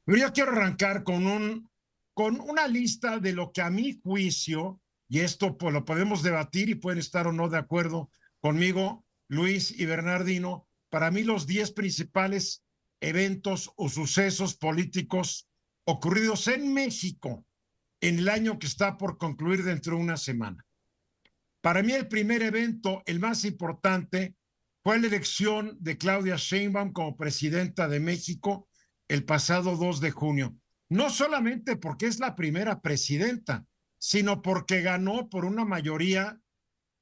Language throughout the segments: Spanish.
Pero yo quiero arrancar con una lista de lo que a mi juicio, y esto pues lo podemos debatir y pueden estar o no de acuerdo conmigo, Luis y Bernardino, para mí los 10 principales eventos o sucesos políticos ocurridos en México en el año que está por concluir dentro de una semana. Para mí el primer evento, el más importante, fue la elección de Claudia Sheinbaum como presidenta de México el pasado 2 de junio. No solamente porque es la primera presidenta, sino porque ganó por una mayoría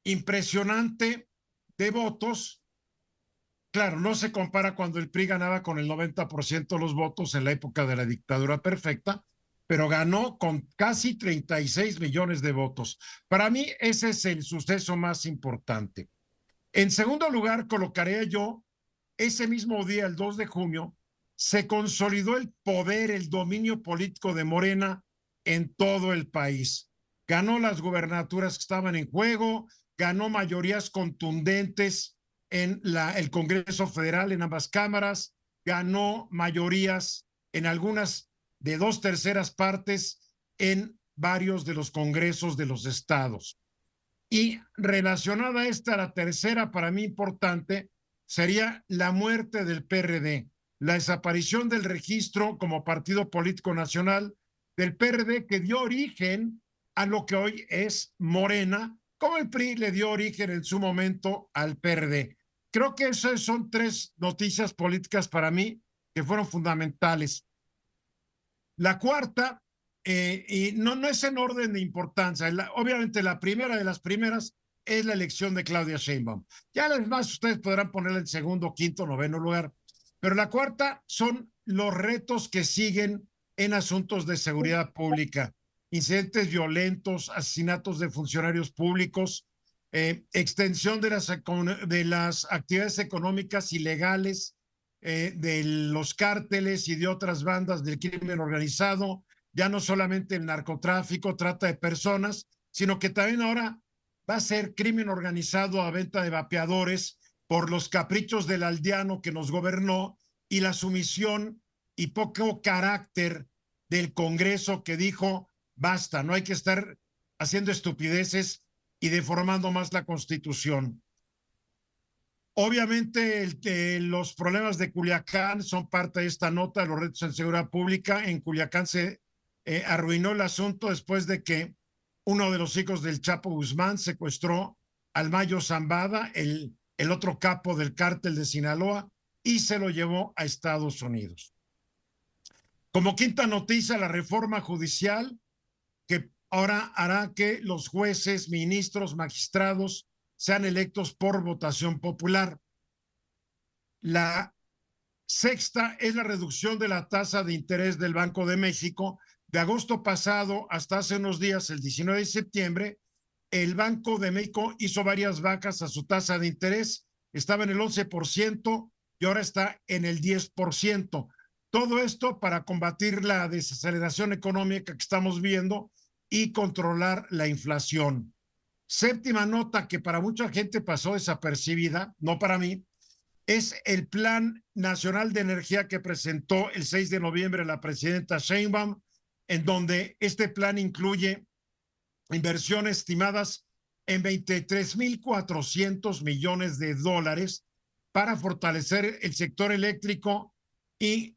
impresionante de votos. Claro, no se compara cuando el PRI ganaba con el 90% de los votos en la época de la dictadura perfecta, pero ganó con casi 36 millones de votos. Para mí ese es el suceso más importante. En segundo lugar, colocaré yo, ese mismo día, el 2 de junio, se consolidó el poder, el dominio político de Morena en todo el país. Ganó las gubernaturas que estaban en juego, ganó mayorías contundentes en el Congreso Federal, en ambas cámaras, ganó mayorías en algunas de 2/3 partes en varios de los congresos de los estados. Y relacionada a esta, la tercera para mí importante sería la muerte del PRD, la desaparición del registro como partido político nacional del PRD que dio origen a lo que hoy es Morena, como el PRI le dio origen en su momento al PRD. Creo que esas son tres noticias políticas para mí que fueron fundamentales. La cuarta, y no es en orden de importancia, obviamente la primera de las primeras es la elección de Claudia Sheinbaum. Ya las demás ustedes podrán ponerla en segundo, quinto, noveno lugar, pero la cuarta son los retos que siguen en asuntos de seguridad pública, incidentes violentos, asesinatos de funcionarios públicos, extensión de las actividades económicas ilegales de los cárteles y de otras bandas del crimen organizado, ya no solamente el narcotráfico, trata de personas, sino que también ahora va a ser crimen organizado a venta de vapeadores por los caprichos del aldeano que nos gobernó y la sumisión y poco carácter del Congreso que dijo, basta, no hay que estar haciendo estupideces y deformando más la Constitución. Obviamente los problemas de Culiacán son parte de esta nota, los retos en seguridad pública. En Culiacán se arruinó el asunto después de que uno de los hijos del Chapo Guzmán secuestró al Mayo Zambada, el otro capo del cártel de Sinaloa, y se lo llevó a Estados Unidos. Como quinta noticia, la reforma judicial que ahora hará que los jueces, ministros, magistrados sean electos por votación popular. La sexta es la reducción de la tasa de interés del Banco de México. De agosto pasado hasta hace unos días, el 19 de septiembre, el Banco de México hizo varias bajas a su tasa de interés. Estaba en el 11% y ahora está en el 10%. Todo esto para combatir la desaceleración económica que estamos viendo y controlar la inflación. Séptima nota que para mucha gente pasó desapercibida, no para mí, es el Plan Nacional de Energía que presentó el 6 de noviembre la presidenta Sheinbaum, en donde este plan incluye inversiones estimadas en 23.400 millones de dólares para fortalecer el sector eléctrico y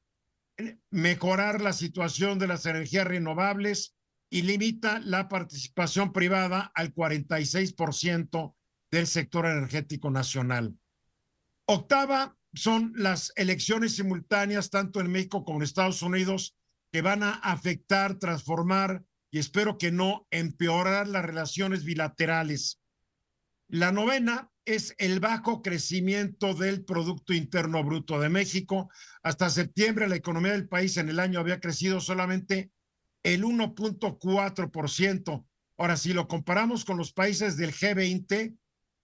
mejorar la situación de las energías renovables y limita la participación privada al 46% del sector energético nacional. Octava son las elecciones simultáneas tanto en México como en Estados Unidos que van a afectar, transformar y espero que no empeorar las relaciones bilaterales. La novena es el bajo crecimiento del Producto Interno Bruto de México. Hasta septiembre la economía del país en el año había crecido solamente el 1.4%. Ahora, si lo comparamos con los países del G20,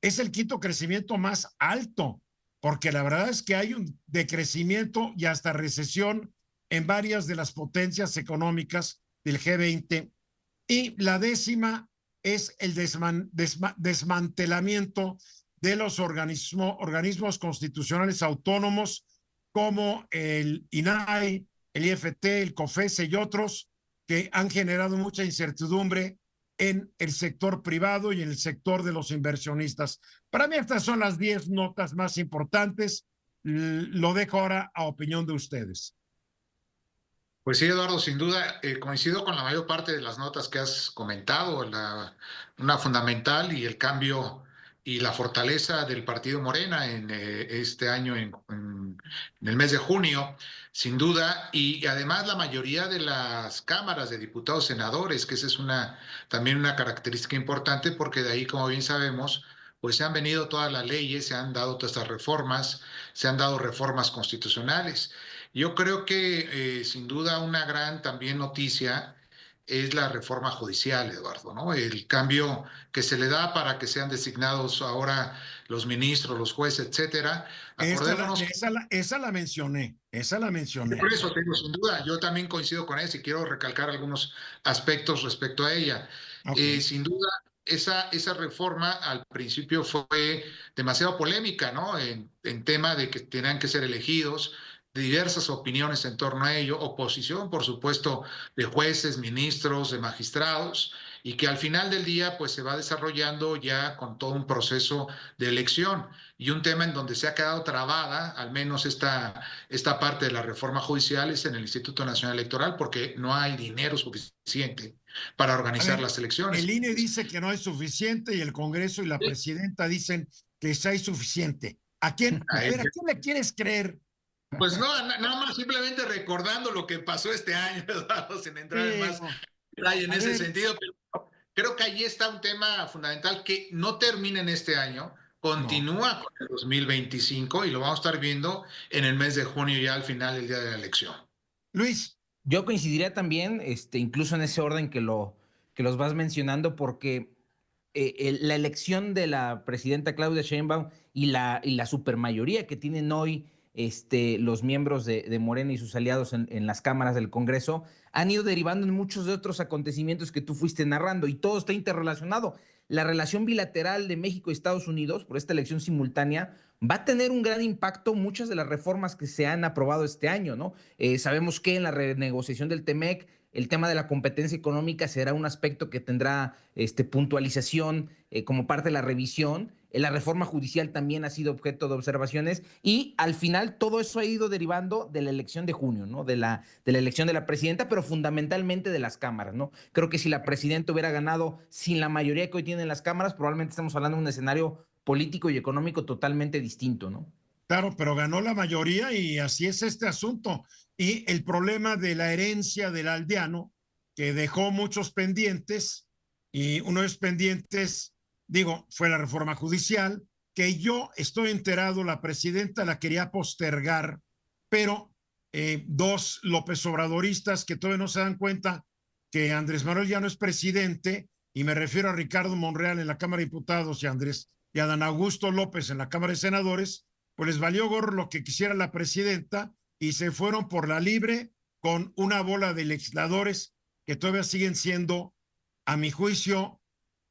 es el quinto crecimiento más alto, porque la verdad es que hay un decrecimiento y hasta recesión en varias de las potencias económicas del G20. Y la décima es el desmantelamiento de los organismos constitucionales autónomos como el INAI, el IFT, el COFESE y otros que han generado mucha incertidumbre en el sector privado y en el sector de los inversionistas. Para mí estas son las 10 notas más importantes. Lo dejo ahora a opinión de ustedes. Pues sí, Eduardo, sin duda coincido con la mayor parte de las notas que has comentado, una fundamental y el cambio y la fortaleza del partido Morena en este año, en el mes de junio, sin duda, y además la mayoría de las cámaras de diputados senadores, que esa es también una característica importante, porque de ahí, como bien sabemos, pues se han venido todas las leyes, se han dado todas estas reformas, se han dado reformas constitucionales. Yo creo que sin duda una gran también noticia es la reforma judicial, Eduardo, ¿no? El cambio que se le da para que sean designados ahora los ministros, los jueces, etcétera. Acordémonos que Esa la mencioné, esa la mencioné. por eso tengo sin duda, yo también coincido con eso y quiero recalcar algunos aspectos respecto a ella. Okay. Sin duda, esa reforma al principio fue demasiado polémica, ¿no? En tema de que tenían que ser elegidos, diversas opiniones en torno a ello, oposición, por supuesto, de jueces, ministros, de magistrados, y que al final del día, pues se va desarrollando ya con todo un proceso de elección y un tema en donde se ha quedado trabada, al menos esta parte de la reforma judicial es en el Instituto Nacional Electoral porque no hay dinero suficiente para organizar las elecciones. El INE dice que no es suficiente y el Congreso y la presidenta dicen que sí hay suficiente. ¿A quién le quieres creer? Pues no, nada más simplemente recordando lo que pasó este año, Eduardo, sin entrar en más detalle en ese sentido, pero creo que ahí está un tema fundamental que no termina en este año, continúa con el 2025 y lo vamos a estar viendo en el mes de junio ya al final del día de la elección. Luis. Yo coincidiría también, incluso en ese orden que los vas mencionando, porque la elección de la presidenta Claudia Sheinbaum y la supermayoría que tienen hoy los miembros de Morena y sus aliados en las cámaras del Congreso han ido derivando en muchos de otros acontecimientos que tú fuiste narrando y todo está interrelacionado. La relación bilateral de México y Estados Unidos por esta elección simultánea va a tener un gran impacto muchas de las reformas que se han aprobado este año, ¿no? Sabemos que en la renegociación del TEMEC el tema de la competencia económica será un aspecto que tendrá puntualización como parte de la revisión. La reforma judicial también ha sido objeto de observaciones y al final todo eso ha ido derivando de la elección de junio, ¿no? De la elección de la presidenta, pero fundamentalmente de las cámaras, ¿no? Creo que si la presidenta hubiera ganado sin la mayoría que hoy tienen las cámaras, probablemente estamos hablando de un escenario político y económico totalmente distinto, ¿no? Claro, pero ganó la mayoría y así es este asunto. Y el problema de la herencia del aldeano, que dejó muchos pendientes, y uno de los pendientes, digo, fue la reforma judicial, que yo estoy enterado, la presidenta la quería postergar, pero dos López Obradoristas que todavía no se dan cuenta que Andrés Manuel ya no es presidente, y me refiero a Ricardo Monreal en la Cámara de Diputados y a Dan Augusto López en la Cámara de Senadores, pues les valió gorro lo que quisiera la presidenta y se fueron por la libre con una bola de legisladores que todavía siguen siendo, a mi juicio,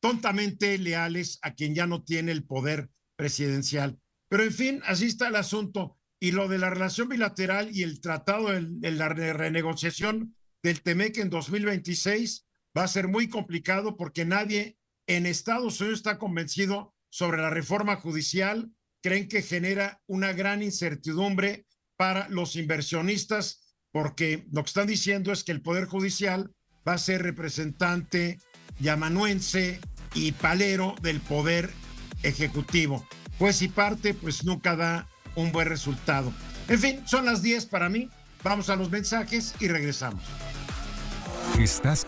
tontamente leales a quien ya no tiene el poder presidencial. Pero en fin, así está el asunto. Y lo de la relación bilateral y el tratado de la renegociación del TEMEC en 2026 va a ser muy complicado porque nadie en Estados Unidos está convencido sobre la reforma judicial. Creen que genera una gran incertidumbre para los inversionistas porque lo que están diciendo es que el Poder Judicial va a ser representante yamanuense y palero del Poder Ejecutivo. Pues y parte, pues nunca da un buen resultado. En fin, son las 10 para mí. Vamos a los mensajes y regresamos. Estás